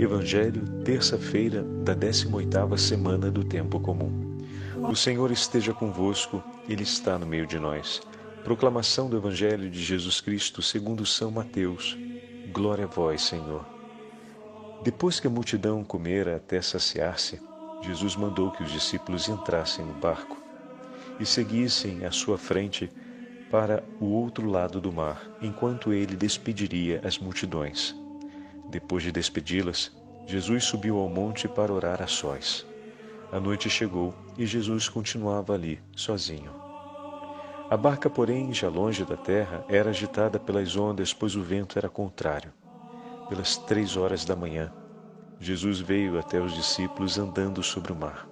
Evangelho, terça-feira da 18ª semana do Tempo Comum. O Senhor esteja convosco, Ele está no meio de nós. Proclamação do Evangelho de Jesus Cristo segundo São Mateus. Glória a vós, Senhor. Depois que a multidão comera até saciar-se, Jesus mandou que os discípulos entrassem no barco e seguissem à sua frente para o outro lado do mar, enquanto ele despediria as multidões. Depois de despedi-las, Jesus subiu ao monte para orar a sós. A noite chegou e Jesus continuava ali, sozinho. A barca, porém, já longe da terra, era agitada pelas ondas, pois o vento era contrário. Pelas 3 horas da manhã, Jesus veio até os discípulos andando sobre o mar.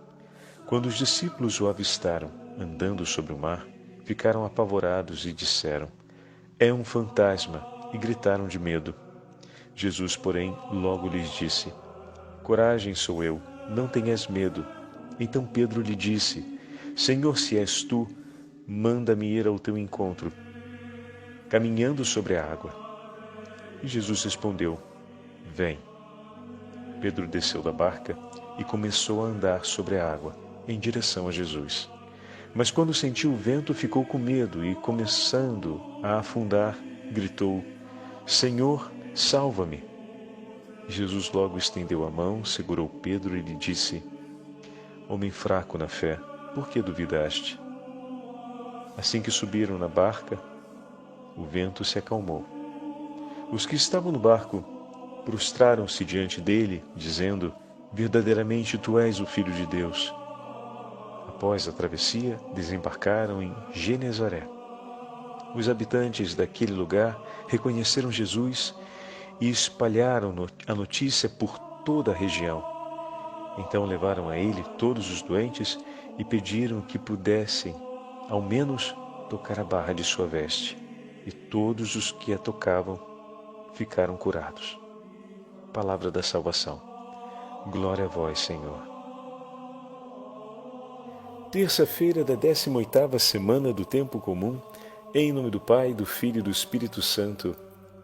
Quando os discípulos o avistaram andando sobre o mar, ficaram apavorados e disseram: "É um fantasma!" e gritaram de medo. Jesus, porém, logo lhes disse: "Coragem, sou eu, não tenhas medo." Então Pedro lhe disse: "Senhor, se és tu, manda-me ir ao teu encontro, caminhando sobre a água." E Jesus respondeu: "Vem." Pedro desceu da barca e começou a andar sobre a água, em direção a Jesus. Mas quando sentiu o vento, ficou com medo e, começando a afundar, gritou: "Senhor, salva-me!" Jesus logo estendeu a mão, segurou Pedro e lhe disse: "Homem fraco na fé, por que duvidaste?" Assim que subiram na barca, o vento se acalmou. Os que estavam no barco prostraram-se diante dele, dizendo: "Verdadeiramente tu és o Filho de Deus." Após a travessia, desembarcaram em Genezaré. Os habitantes daquele lugar reconheceram Jesus e espalharam a notícia por toda a região. Então levaram a ele todos os doentes e pediram que pudessem, ao menos, tocar a barra de sua veste. E todos os que a tocavam ficaram curados. Palavra da salvação. Glória a vós, Senhor. Terça-feira da 18ª semana do Tempo Comum, em nome do Pai, do Filho e do Espírito Santo.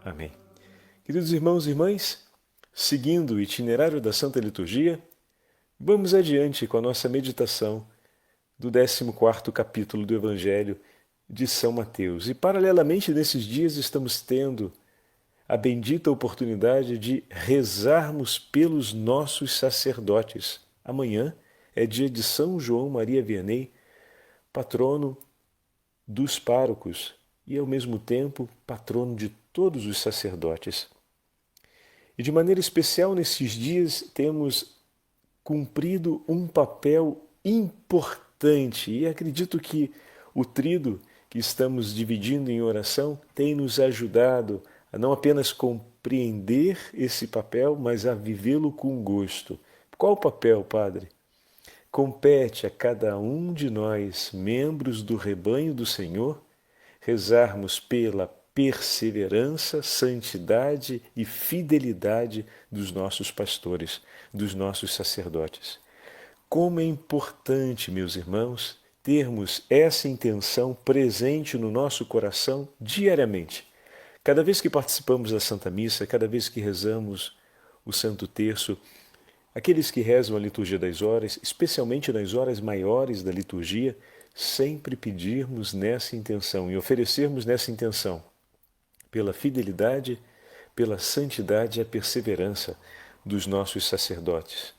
Amém. Queridos irmãos e irmãs, seguindo o itinerário da Santa Liturgia, vamos adiante com a nossa meditação do 14º capítulo do Evangelho de São Mateus. E paralelamente nesses dias estamos tendo a bendita oportunidade de rezarmos pelos nossos sacerdotes. Amanhã é dia de São João Maria Vianney, patrono dos párocos e, ao mesmo tempo, patrono de todos os sacerdotes. E de maneira especial, nesses dias, temos cumprido um papel importante e acredito que o tríduo que estamos dividindo em oração tem nos ajudado a não apenas compreender esse papel, mas a vivê-lo com gosto. Qual o papel, Padre? Compete a cada um de nós, membros do rebanho do Senhor, rezarmos pela perseverança, santidade e fidelidade dos nossos pastores, dos nossos sacerdotes. Como é importante, meus irmãos, termos essa intenção presente no nosso coração diariamente. Cada vez que participamos da Santa Missa, cada vez que rezamos o Santo Terço, aqueles que rezam a liturgia das horas, especialmente nas horas maiores da liturgia, sempre pedirmos nessa intenção e oferecermos nessa intenção pela fidelidade, pela santidade e a perseverança dos nossos sacerdotes.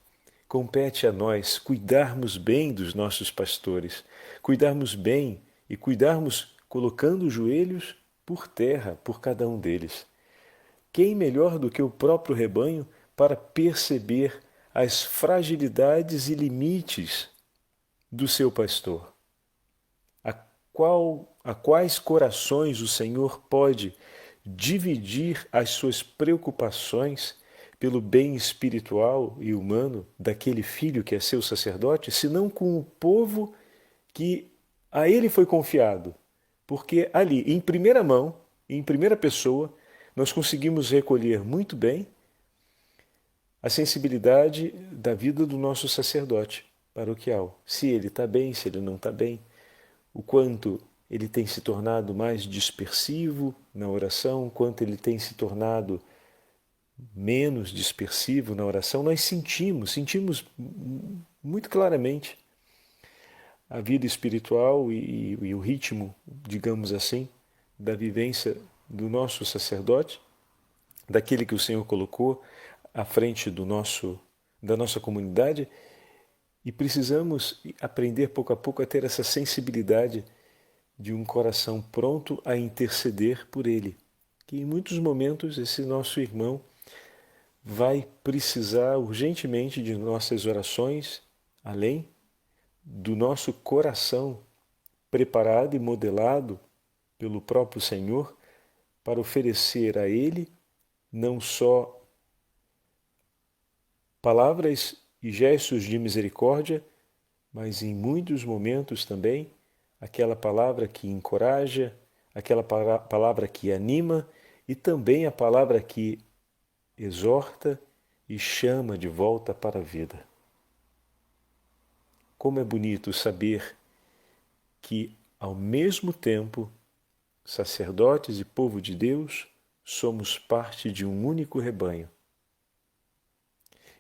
Compete a nós cuidarmos bem dos nossos pastores, cuidarmos bem e cuidarmos colocando os joelhos por terra por cada um deles. Quem melhor do que o próprio rebanho para perceber as fragilidades e limites do seu pastor? A quais corações o Senhor pode dividir as suas preocupações pelo bem espiritual e humano daquele filho que é seu sacerdote, senão com o povo que a ele foi confiado? Porque ali, em primeira mão, em primeira pessoa, nós conseguimos recolher muito bem a sensibilidade da vida do nosso sacerdote paroquial. Se ele está bem, se ele não está bem, o quanto ele tem se tornado mais dispersivo na oração, o quanto ele tem se tornado menos dispersivo na oração, nós sentimos muito claramente a vida espiritual e o ritmo, digamos assim, da vivência do nosso sacerdote, daquele que o Senhor colocou à frente da nossa comunidade, e precisamos aprender pouco a pouco a ter essa sensibilidade de um coração pronto a interceder por ele, que em muitos momentos esse nosso irmão vai precisar urgentemente de nossas orações, além do nosso coração preparado e modelado pelo próprio Senhor para oferecer a Ele não só palavras e gestos de misericórdia, mas em muitos momentos também aquela palavra que encoraja, aquela palavra que anima e também a palavra que exorta e chama de volta para a vida. Como é bonito saber que, ao mesmo tempo, sacerdotes e povo de Deus, somos parte de um único rebanho.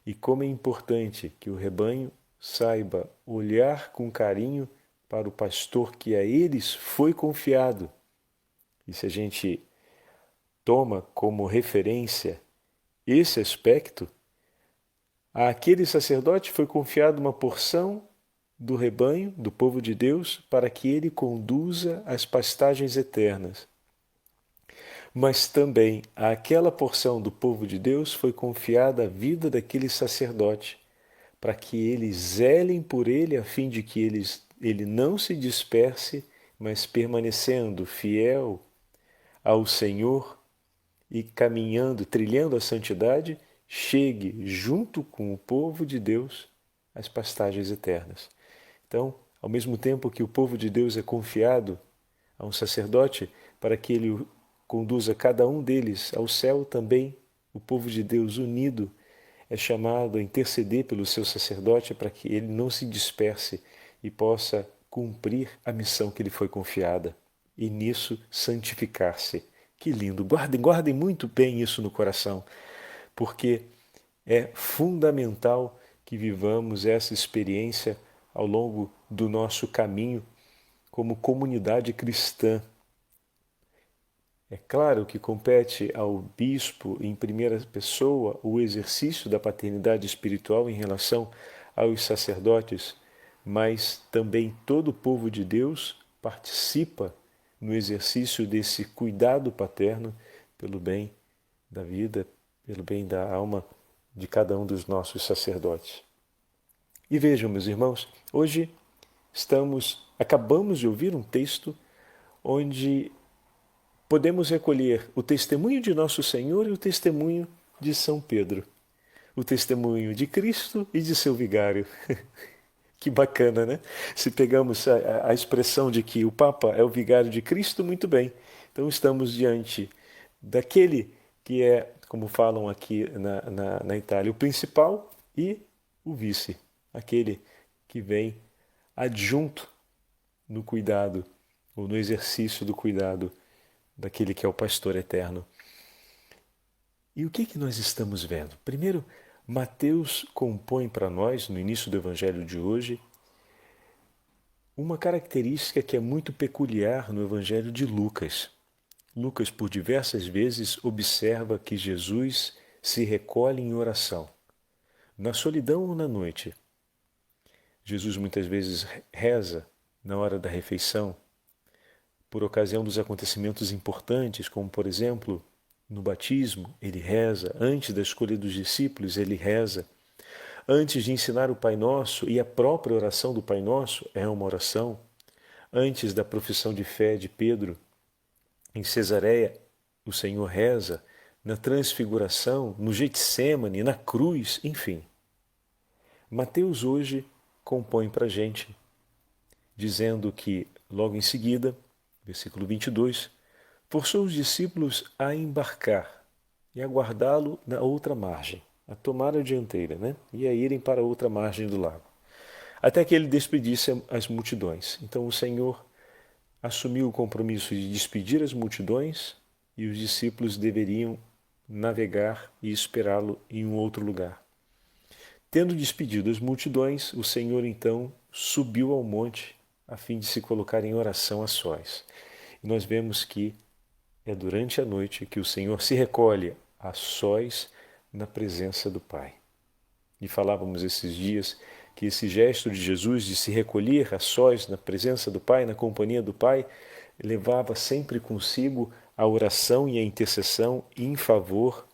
E como é importante que o rebanho saiba olhar com carinho para o pastor que a eles foi confiado. E se a gente toma como referência esse aspecto, àquele sacerdote foi confiado uma porção do rebanho, do povo de Deus, para que ele conduza às pastagens eternas. Mas também àquela porção do povo de Deus foi confiada a vida daquele sacerdote, para que eles zelem por ele, a fim de que ele não se disperse, mas permanecendo fiel ao Senhor e caminhando, trilhando a santidade, chegue junto com o povo de Deus às pastagens eternas. Então, ao mesmo tempo que o povo de Deus é confiado a um sacerdote para que ele conduza cada um deles ao céu, também o povo de Deus unido é chamado a interceder pelo seu sacerdote para que ele não se disperse e possa cumprir a missão que lhe foi confiada e nisso santificar-se. Que lindo! Guardem muito bem isso no coração, porque é fundamental que vivamos essa experiência ao longo do nosso caminho como comunidade cristã. É claro que compete ao bispo, em primeira pessoa, o exercício da paternidade espiritual em relação aos sacerdotes, mas também todo o povo de Deus participa no exercício desse cuidado paterno pelo bem da vida, pelo bem da alma de cada um dos nossos sacerdotes. E vejam, meus irmãos, hoje acabamos de ouvir um texto onde podemos recolher o testemunho de nosso Senhor e o testemunho de São Pedro, o testemunho de Cristo e de seu vigário. Que bacana, né? Se pegamos a expressão de que o Papa é o vigário de Cristo, muito bem. Então estamos diante daquele que é, como falam aqui na Itália, o principal e o vice, aquele que vem adjunto no cuidado, ou no exercício do cuidado daquele que é o pastor eterno. E o que nós estamos vendo? Primeiro, Mateus compõe para nós, no início do Evangelho de hoje, uma característica que é muito peculiar no Evangelho de Lucas. Lucas, por diversas vezes, observa que Jesus se recolhe em oração, na solidão ou na noite. Jesus muitas vezes reza na hora da refeição, por ocasião dos acontecimentos importantes, como, por exemplo, no batismo, ele reza. Antes da escolha dos discípulos, ele reza. Antes de ensinar o Pai Nosso, e a própria oração do Pai Nosso é uma oração. Antes da profissão de fé de Pedro, em Cesareia, o Senhor reza. Na transfiguração, no Getsêmani, na cruz, enfim. Mateus hoje compõe para a gente, dizendo que, logo em seguida, versículo 22, forçou os discípulos a embarcar e aguardá-lo na outra margem, a tomar a dianteira, e a irem para a outra margem do lago, até que ele despedisse as multidões. Então o Senhor assumiu o compromisso de despedir as multidões e os discípulos deveriam navegar e esperá-lo em um outro lugar. Tendo despedido as multidões, o Senhor então subiu ao monte a fim de se colocar em oração a sós. E nós vemos que é durante a noite que o Senhor se recolhe a sós na presença do Pai. E falávamos esses dias que esse gesto de Jesus de se recolher a sós na presença do Pai, na companhia do Pai, levava sempre consigo a oração e a intercessão em favor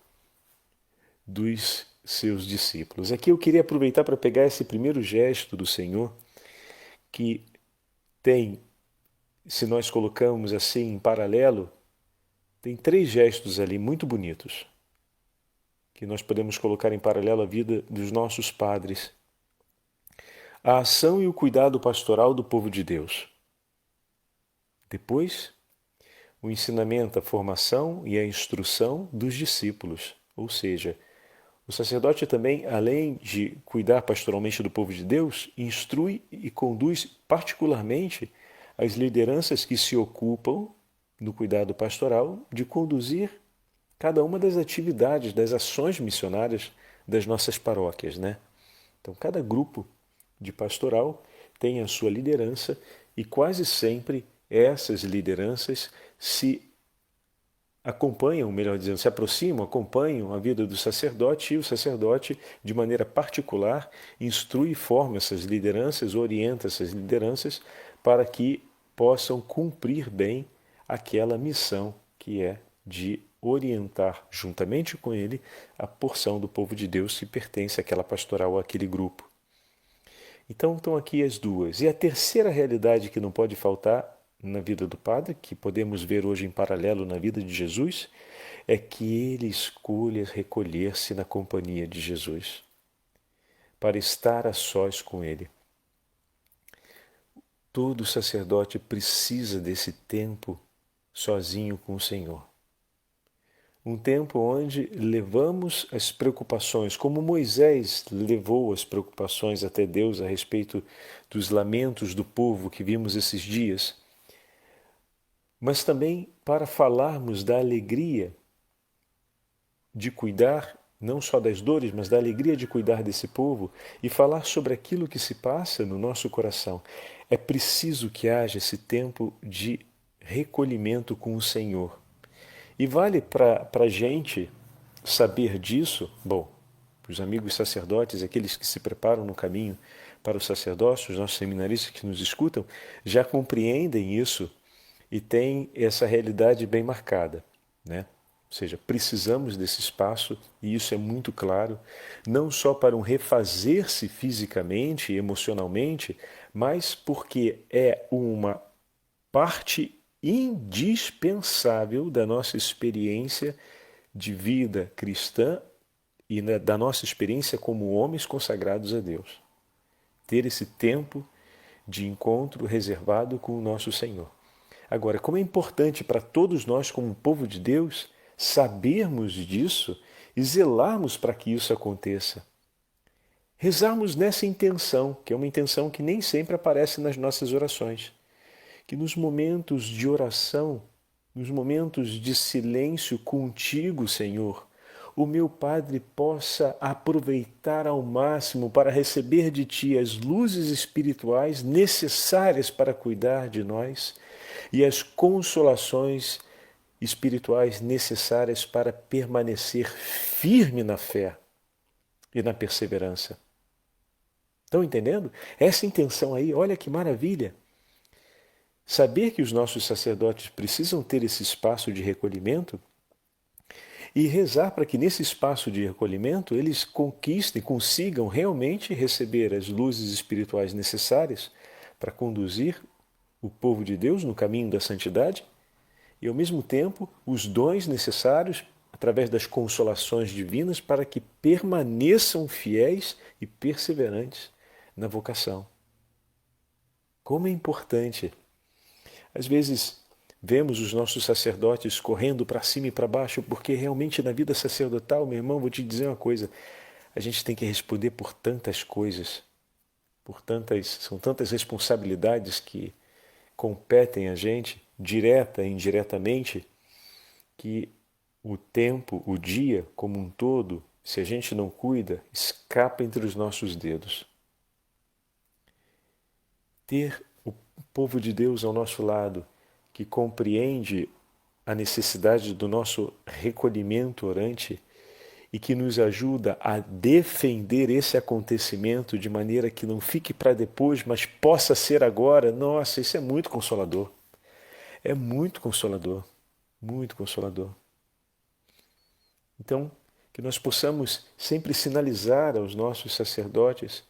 dos seus discípulos. Aqui eu queria aproveitar para pegar esse primeiro gesto do Senhor, que tem, se nós colocamos assim em paralelo, tem 3 gestos ali muito bonitos, que nós podemos colocar em paralelo à vida dos nossos padres. A ação e o cuidado pastoral do povo de Deus. Depois, o ensinamento, a formação e a instrução dos discípulos. Ou seja, o sacerdote também, além de cuidar pastoralmente do povo de Deus, instrui e conduz particularmente as lideranças que se ocupam no cuidado pastoral de conduzir cada uma das atividades, das ações missionárias das nossas paróquias, né? Então, cada grupo de pastoral tem a sua liderança e quase sempre essas lideranças se acompanham, melhor dizendo, se aproximam, acompanham a vida do sacerdote e o sacerdote, de maneira particular, instrui e forma essas lideranças, orienta essas lideranças para que possam cumprir bem aquela missão que é de orientar, juntamente com ele, a porção do povo de Deus que pertence àquela pastoral, àquele grupo. Então estão aqui as duas. E a terceira realidade que não pode faltar na vida do padre, que podemos ver hoje em paralelo na vida de Jesus, é que ele escolhe recolher-se na companhia de Jesus, para estar a sós com ele. Todo sacerdote precisa desse tempo sozinho com o Senhor. Um tempo onde levamos as preocupações, como Moisés levou as preocupações até Deus a respeito dos lamentos do povo que vimos esses dias, mas também para falarmos da alegria de cuidar, não só das dores, mas da alegria de cuidar desse povo e falar sobre aquilo que se passa no nosso coração. É preciso que haja esse tempo de recolhimento com o Senhor. E vale para a gente saber disso, bom, os amigos sacerdotes, aqueles que se preparam no caminho para o sacerdócio, os nossos seminaristas que nos escutam, já compreendem isso e têm essa realidade bem marcada, né? Ou seja, precisamos desse espaço, e isso é muito claro, não só para um refazer-se fisicamente e emocionalmente, mas porque é uma parte indispensável da nossa experiência de vida cristã e da nossa experiência como homens consagrados a Deus. Ter esse tempo de encontro reservado com o nosso Senhor. Agora, como é importante para todos nós, como povo de Deus, sabermos disso e zelarmos para que isso aconteça. Rezarmos nessa intenção, que é uma intenção que nem sempre aparece nas nossas orações. Que nos momentos de oração, nos momentos de silêncio contigo, Senhor, o meu Padre possa aproveitar ao máximo para receber de Ti as luzes espirituais necessárias para cuidar de nós e as consolações espirituais necessárias para permanecer firme na fé e na perseverança. Estão entendendo? Essa intenção aí, olha que maravilha! Saber que os nossos sacerdotes precisam ter esse espaço de recolhimento e rezar para que nesse espaço de recolhimento eles conquistem, consigam realmente receber as luzes espirituais necessárias para conduzir o povo de Deus no caminho da santidade e, ao mesmo tempo, os dons necessários através das consolações divinas para que permaneçam fiéis e perseverantes na vocação. Como é importante! Às vezes vemos os nossos sacerdotes correndo para cima e para baixo, porque realmente na vida sacerdotal, meu irmão, vou te dizer uma coisa, a gente tem que responder por tantas coisas, são tantas responsabilidades que competem a gente, direta e indiretamente, que o tempo, o dia como um todo, se a gente não cuida, escapa entre os nossos dedos. Ter o povo de Deus ao nosso lado, que compreende a necessidade do nosso recolhimento orante e que nos ajuda a defender esse acontecimento de maneira que não fique para depois, mas possa ser agora, nossa, isso é muito consolador. É muito consolador, muito consolador. Então, que nós possamos sempre sinalizar aos nossos sacerdotes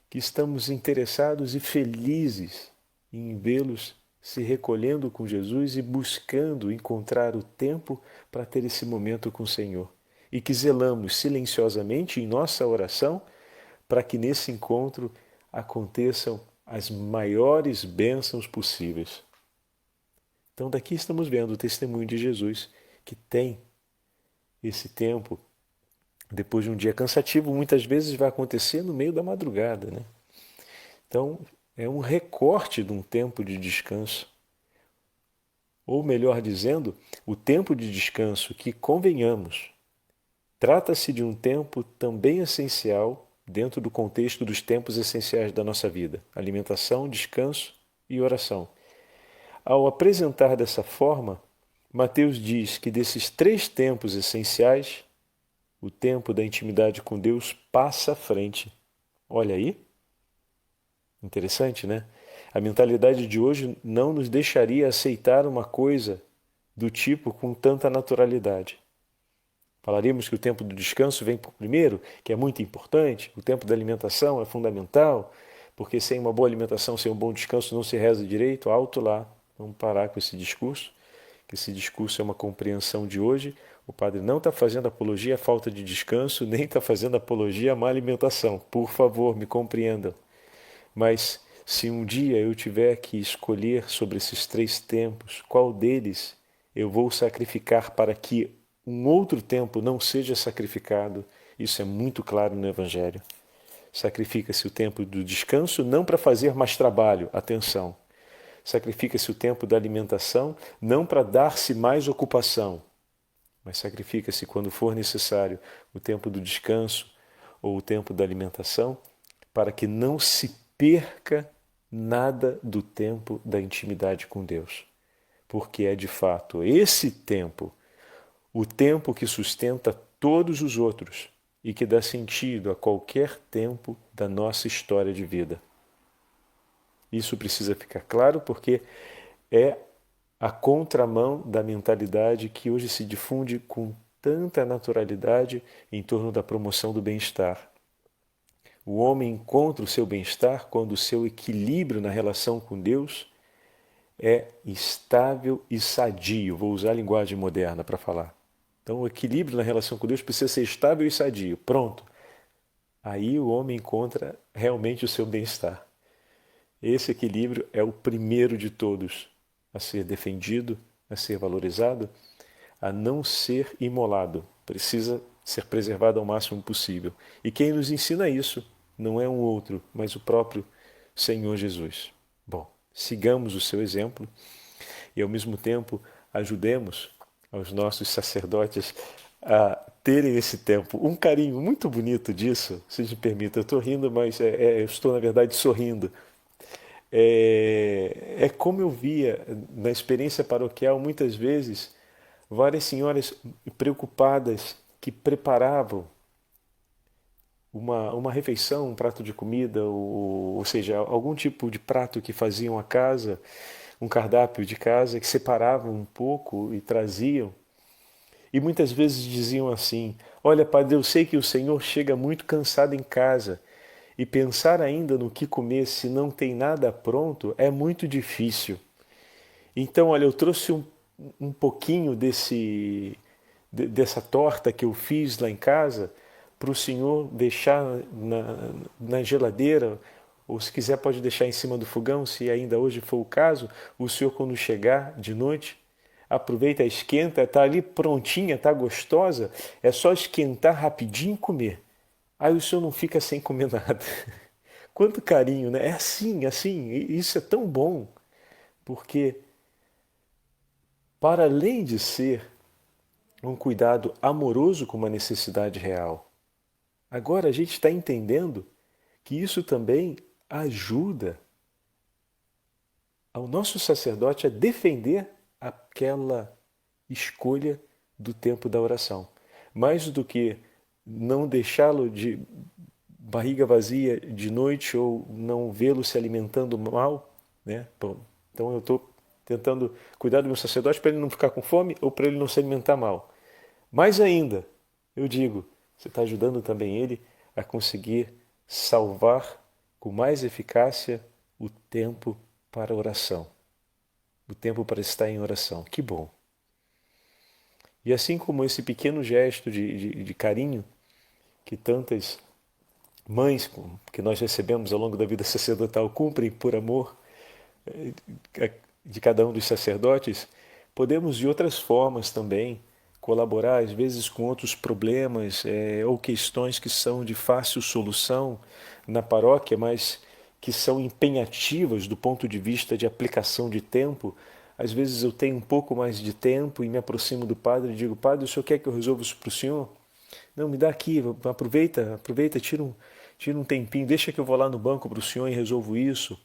que estamos interessados e felizes em vê-los se recolhendo com Jesus e buscando encontrar o tempo para ter esse momento com o Senhor. E que zelamos silenciosamente em nossa oração para que nesse encontro aconteçam as maiores bênçãos possíveis. Então daqui estamos vendo o testemunho de Jesus, que tem esse tempo, depois de um dia cansativo, muitas vezes vai acontecer no meio da madrugada, né? Então, é um recorte de um tempo de descanso. Ou melhor dizendo, o tempo de descanso que, convenhamos, trata-se de um tempo também essencial dentro do contexto dos tempos essenciais da nossa vida: alimentação, descanso e oração. Ao apresentar dessa forma, Mateus diz que desses 3 tempos essenciais, o tempo da intimidade com Deus passa à frente. Olha aí. Interessante, né? A mentalidade de hoje não nos deixaria aceitar uma coisa do tipo com tanta naturalidade. Falaríamos que o tempo do descanso vem por primeiro, que é muito importante, o tempo da alimentação é fundamental, porque sem uma boa alimentação, sem um bom descanso, não se reza direito. Alto lá, vamos parar com esse discurso, que esse discurso é uma compreensão de hoje. O padre não está fazendo apologia à falta de descanso, nem está fazendo apologia à má alimentação. Por favor, me compreendam. Mas se um dia eu tiver que escolher sobre esses 3 tempos, qual deles eu vou sacrificar para que um outro tempo não seja sacrificado, isso é muito claro no Evangelho. Sacrifica-se o tempo do descanso não para fazer mais trabalho, atenção. Sacrifica-se o tempo da alimentação não para dar-se mais ocupação, mas sacrifica-se quando for necessário o tempo do descanso ou o tempo da alimentação para que não se perca nada do tempo da intimidade com Deus. Porque é de fato esse tempo, o tempo que sustenta todos os outros e que dá sentido a qualquer tempo da nossa história de vida. Isso precisa ficar claro porque é a contramão da mentalidade que hoje se difunde com tanta naturalidade em torno da promoção do bem-estar. O homem encontra o seu bem-estar quando o seu equilíbrio na relação com Deus é estável e sadio. Vou usar a linguagem moderna para falar. Então, o equilíbrio na relação com Deus precisa ser estável e sadio. Pronto. Aí o homem encontra realmente o seu bem-estar. Esse equilíbrio é o primeiro de todos a ser defendido, a ser valorizado, a não ser imolado. Precisa ser preservado ao máximo possível. E quem nos ensina isso não é um outro, mas o próprio Senhor Jesus. Bom, sigamos o seu exemplo e, ao mesmo tempo, ajudemos aos nossos sacerdotes a terem esse tempo. Um carinho muito bonito disso, se me permita, eu estou rindo, mas eu estou, na verdade, sorrindo. É como eu via na experiência paroquial, muitas vezes, várias senhoras preocupadas que preparavam uma refeição, um prato de comida, ou seja, algum tipo de prato que faziam a casa, um cardápio de casa, que separavam um pouco e traziam. E muitas vezes diziam assim: olha, padre, eu sei que o senhor chega muito cansado em casa e pensar ainda no que comer se não tem nada pronto é muito difícil. Então, olha, eu trouxe um pouquinho dessa torta que eu fiz lá em casa para o senhor deixar na geladeira, ou se quiser pode deixar em cima do fogão, se ainda hoje for o caso. O senhor, quando chegar de noite, aproveita, esquenta, está ali prontinha, está gostosa, é só esquentar rapidinho e comer. Aí o senhor não fica sem comer nada. Quanto carinho, né? É assim, isso é tão bom, porque para além de ser um cuidado amoroso com uma necessidade real. Agora a gente está entendendo que isso também ajuda ao nosso sacerdote a defender aquela escolha do tempo da oração. Mais do que não deixá-lo de barriga vazia de noite ou não vê-lo se alimentando mal, né? Bom, então eu estou tentando cuidar do meu sacerdote para ele não ficar com fome ou para ele não se alimentar mal. Mais ainda, eu digo, você está ajudando também ele a conseguir salvar com mais eficácia o tempo para a oração, o tempo para estar em oração. Que bom! E assim como esse pequeno gesto de carinho que tantas mães que nós recebemos ao longo da vida sacerdotal cumprem por amor de cada um dos sacerdotes, podemos de outras formas também colaborar, às vezes com outros problemas ou questões que são de fácil solução na paróquia, mas que são empenhativas do ponto de vista de aplicação de tempo. Às vezes eu tenho um pouco mais de tempo e me aproximo do padre e digo: Padre, o senhor quer que eu resolva isso para o senhor? Não, me dá aqui, aproveita, tira um tempinho, deixa que eu vou lá no banco para o senhor e resolvo isso.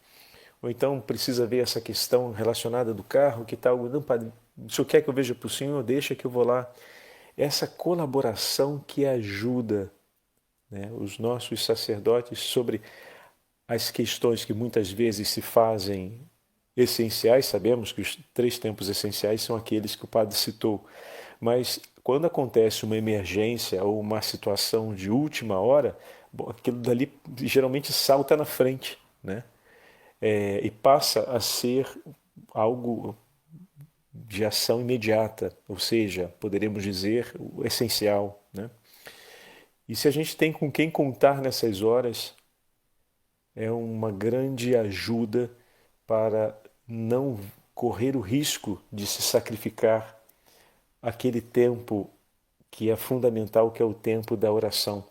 Ou então precisa ver essa questão relacionada do carro, que tal? Não, padre, o senhor quer que eu veja para o senhor? Deixa que eu vou lá. Essa colaboração que ajuda, né, os nossos sacerdotes sobre as questões que muitas vezes se fazem essenciais. Sabemos que os 3 tempos essenciais são aqueles que o padre citou, mas quando acontece uma emergência ou uma situação de última hora, bom, aquilo dali geralmente salta na frente, né? E passa a ser algo de ação imediata, ou seja, poderíamos dizer o essencial, né? E se a gente tem com quem contar nessas horas, é uma grande ajuda para não correr o risco de se sacrificar aquele tempo que é fundamental, que é o tempo da oração.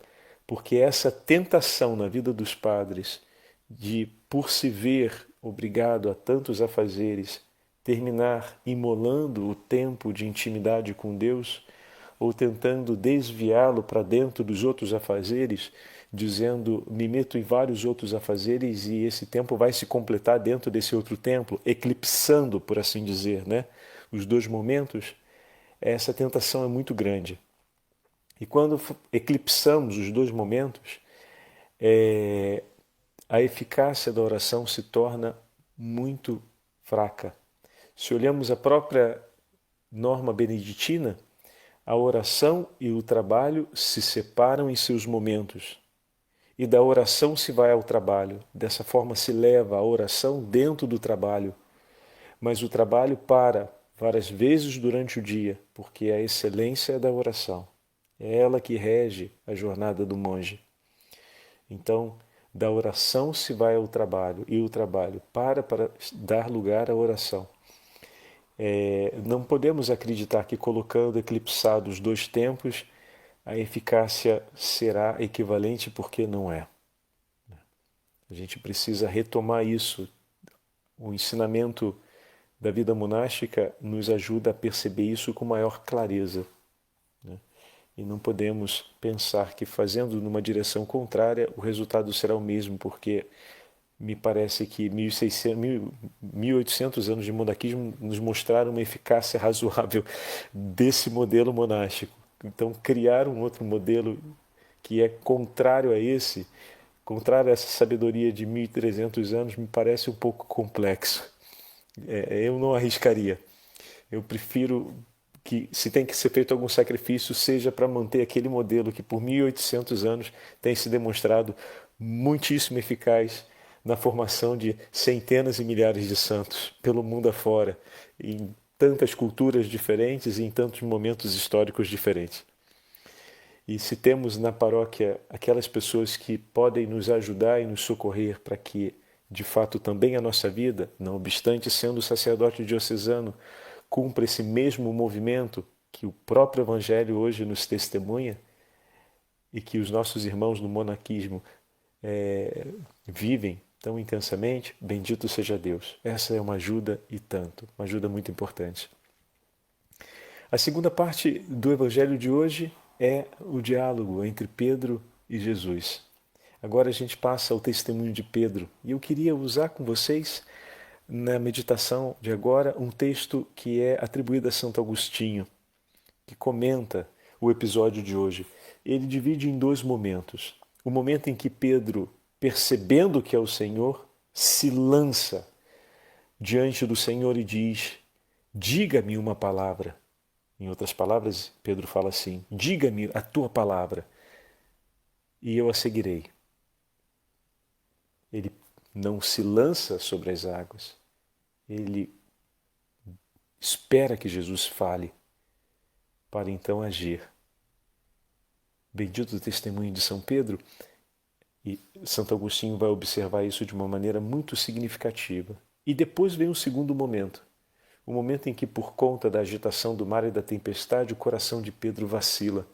Porque essa tentação na vida dos padres de, por se ver obrigado a tantos afazeres, terminar imolando o tempo de intimidade com Deus, ou tentando desviá-lo para dentro dos outros afazeres, dizendo: me meto em vários outros afazeres e esse tempo vai se completar dentro desse outro tempo, eclipsando, por assim dizer, né, os 2 momentos. Essa tentação é muito grande. E quando eclipsamos os 2 momentos, a eficácia da oração se torna muito fraca. Se olhamos a própria norma beneditina, a oração e o trabalho se separam em seus momentos. E da oração se vai ao trabalho. Dessa forma se leva a oração dentro do trabalho. Mas o trabalho para várias vezes durante o dia, porque a excelência é da oração. É ela que rege a jornada do monge. Então, da oração se vai ao trabalho e o trabalho para dar lugar à oração. Não podemos acreditar que colocando eclipsados 2 tempos a eficácia será equivalente, porque não é. A gente precisa retomar isso. O ensinamento da vida monástica nos ajuda a perceber isso com maior clareza, né? E não podemos pensar que fazendo numa direção contrária o resultado será o mesmo, porque me parece que 1800 anos de monaquismo nos mostraram uma eficácia razoável desse modelo monástico. Então, criar um outro modelo que é contrário a esse, contrário a essa sabedoria de 1300 anos, me parece um pouco complexo. Eu não arriscaria. Eu prefiro que, se tem que ser feito algum sacrifício, seja para manter aquele modelo que por 1800 anos tem se demonstrado muitíssimo eficaz na formação de centenas e milhares de santos pelo mundo afora, em tantas culturas diferentes e em tantos momentos históricos diferentes. E se temos na paróquia aquelas pessoas que podem nos ajudar e nos socorrer para que, de fato, também a nossa vida, não obstante sendo sacerdote diocesano, cumpra esse mesmo movimento que o próprio Evangelho hoje nos testemunha e que os nossos irmãos no monaquismo vivem tão intensamente, bendito seja Deus. Essa é uma ajuda e tanto, uma ajuda muito importante. A segunda parte do Evangelho de hoje é o diálogo entre Pedro e Jesus. Agora a gente passa ao testemunho de Pedro e eu queria usar com vocês na meditação de agora um texto que é atribuído a Santo Agostinho, que comenta o episódio de hoje. Ele divide em dois momentos. O momento em que Pedro, percebendo que é o Senhor, se lança diante do Senhor e diz: diga-me uma palavra. Em outras palavras, Pedro fala assim: diga-me a tua palavra e eu a seguirei. Ele não se lança sobre as águas, ele espera que Jesus fale para então agir. Bendito o testemunho de São Pedro, e Santo Agostinho vai observar isso de uma maneira muito significativa. E depois vem um segundo momento, o momento em que, por conta da agitação do mar e da tempestade, o coração de Pedro vacila.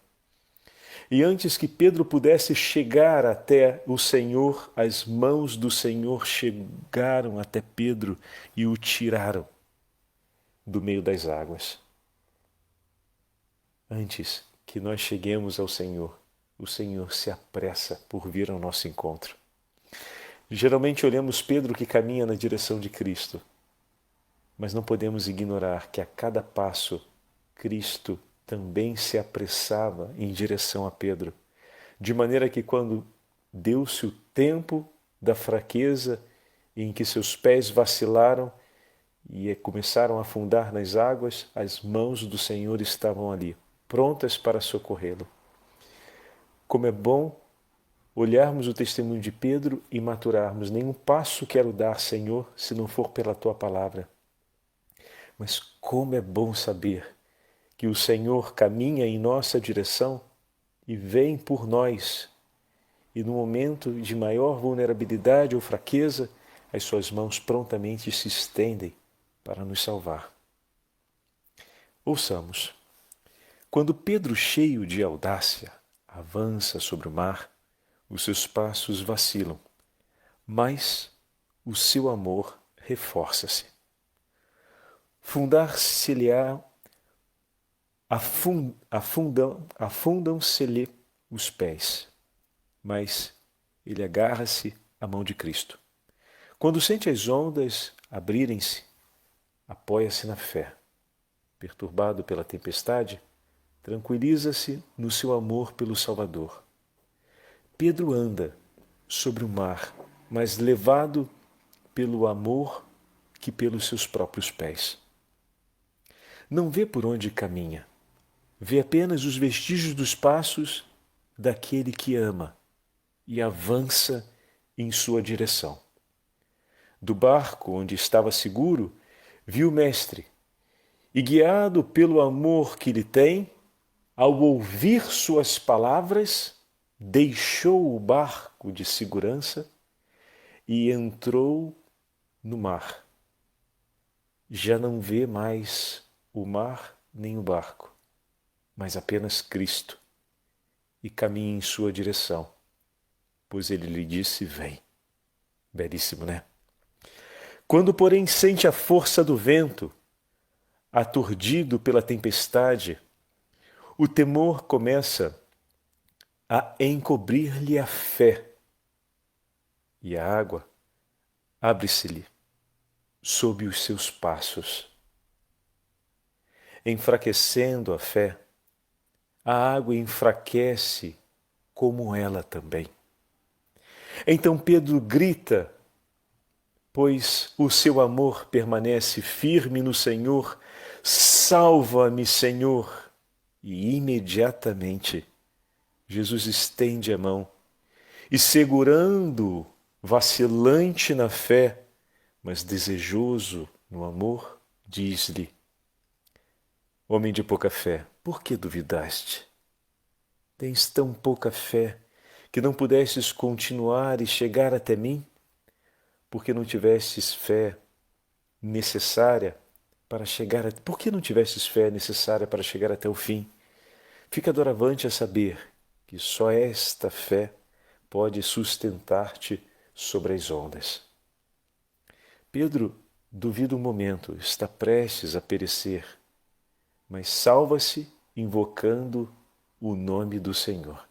E antes que Pedro pudesse chegar até o Senhor, as mãos do Senhor chegaram até Pedro e o tiraram do meio das águas. Antes que nós cheguemos ao Senhor, o Senhor se apressa por vir ao nosso encontro. Geralmente olhamos Pedro que caminha na direção de Cristo, mas não podemos ignorar que a cada passo Cristo também se apressava em direção a Pedro, de maneira que quando deu-se o tempo da fraqueza em que seus pés vacilaram e começaram a afundar nas águas, as mãos do Senhor estavam ali, prontas para socorrê-lo. Como é bom olharmos o testemunho de Pedro e maturarmos: nenhum passo quero dar, Senhor, se não for pela tua palavra. Mas como é bom saber que o Senhor caminha em nossa direção e vem por nós. E no momento de maior vulnerabilidade ou fraqueza, as suas mãos prontamente se estendem para nos salvar. Ouçamos. Quando Pedro, cheio de audácia, avança sobre o mar, os seus passos vacilam, mas o seu amor reforça-se. Fundar-se-lhe-á afundam-se-lhe os pés, mas ele agarra-se à mão de Cristo. Quando sente as ondas abrirem-se, apoia-se na fé. Perturbado pela tempestade, tranquiliza-se no seu amor pelo Salvador. Pedro anda sobre o mar, mas levado pelo amor que pelos seus próprios pés. Não vê por onde caminha. Vê apenas os vestígios dos passos daquele que ama e avança em sua direção. Do barco onde estava seguro, viu o Mestre e, guiado pelo amor que lhe tem, ao ouvir suas palavras, deixou o barco de segurança e entrou no mar. Já não vê mais o mar nem o barco, mas apenas Cristo, e caminha em sua direção, pois ele lhe disse: vem. Belíssimo, né? Quando, porém, sente a força do vento, aturdido pela tempestade, o temor começa a encobrir-lhe a fé, e a água abre-se-lhe sob os seus passos. Enfraquecendo a fé, a água enfraquece como ela também. Então Pedro grita, pois o seu amor permanece firme no Senhor: salva-me, Senhor! E imediatamente Jesus estende a mão e, segurando-o, vacilante na fé, mas desejoso no amor, diz-lhe: homem de pouca fé, por que duvidaste? Tens tão pouca fé que não pudestes continuar e chegar até mim? Porque não tivestes fé necessária para chegar a... Por que não tivestes fé necessária para chegar até o fim? Fica doravante a saber que só esta fé pode sustentar-te sobre as ondas. Pedro duvida um momento, está prestes a perecer, mas salva-se invocando o nome do Senhor.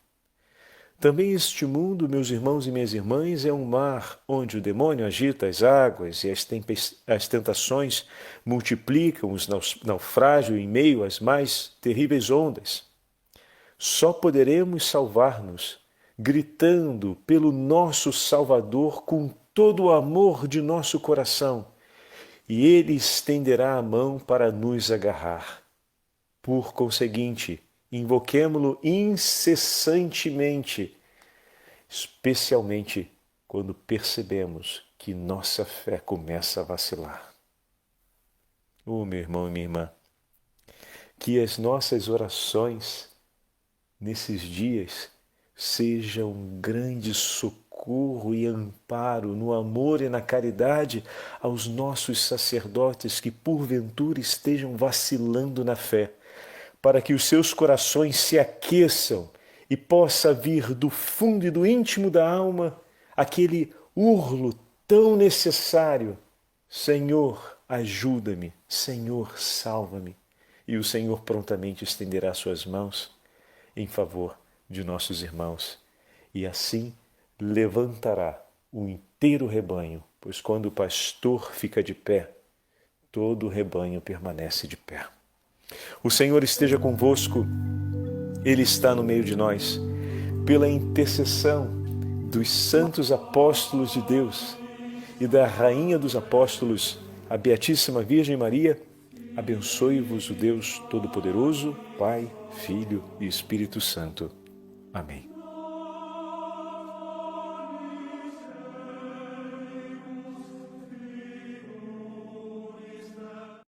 Também este mundo, meus irmãos e minhas irmãs, é um mar onde o demônio agita as águas e as tentações multiplicam os naufrágios em meio às mais terríveis ondas. Só poderemos salvar-nos gritando pelo nosso Salvador com todo o amor de nosso coração, e Ele estenderá a mão para nos agarrar. Por conseguinte, invoquemo-lo incessantemente, especialmente quando percebemos que nossa fé começa a vacilar. Meu irmão e minha irmã, que as nossas orações nesses dias sejam um grande socorro e amparo no amor e na caridade aos nossos sacerdotes que porventura estejam vacilando na fé, para que os seus corações se aqueçam e possa vir do fundo e do íntimo da alma aquele urlo tão necessário: Senhor, ajuda-me, Senhor, salva-me. E o Senhor prontamente estenderá suas mãos em favor de nossos irmãos, e assim levantará o inteiro rebanho, pois quando o pastor fica de pé, todo o rebanho permanece de pé. O Senhor esteja convosco, Ele está no meio de nós. Pela intercessão dos santos apóstolos de Deus e da Rainha dos Apóstolos, a Beatíssima Virgem Maria, abençoe-vos o Deus Todo-Poderoso, Pai, Filho e Espírito Santo. Amém.